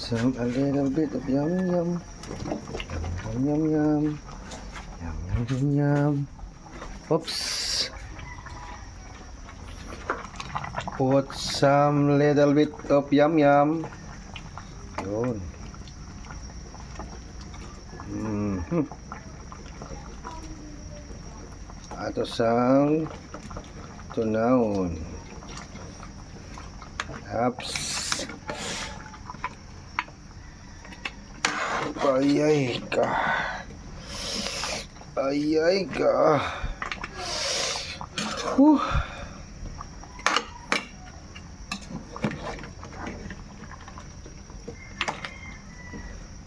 some a little bit of yum yum. Yum yum yum. Yum yum yum yum. Oops. Put some little bit of yum yum. Yun. Ato sang tunawon. Ups. Ayay ka. Ayay ka. Whew.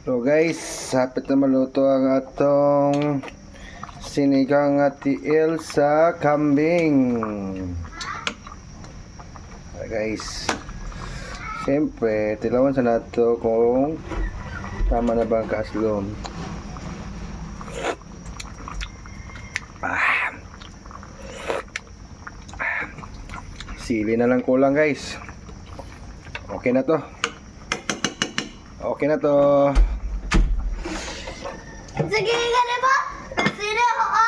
So guys, sapit na maluto ang atong sinigang at tiil sa kambing. Guys, siyempre tilawan sa nato kung tama na ba ang kaaslom. Sili na lang kulang guys. Okay na to. Okay na to. Sige ka na ba? Sino ako?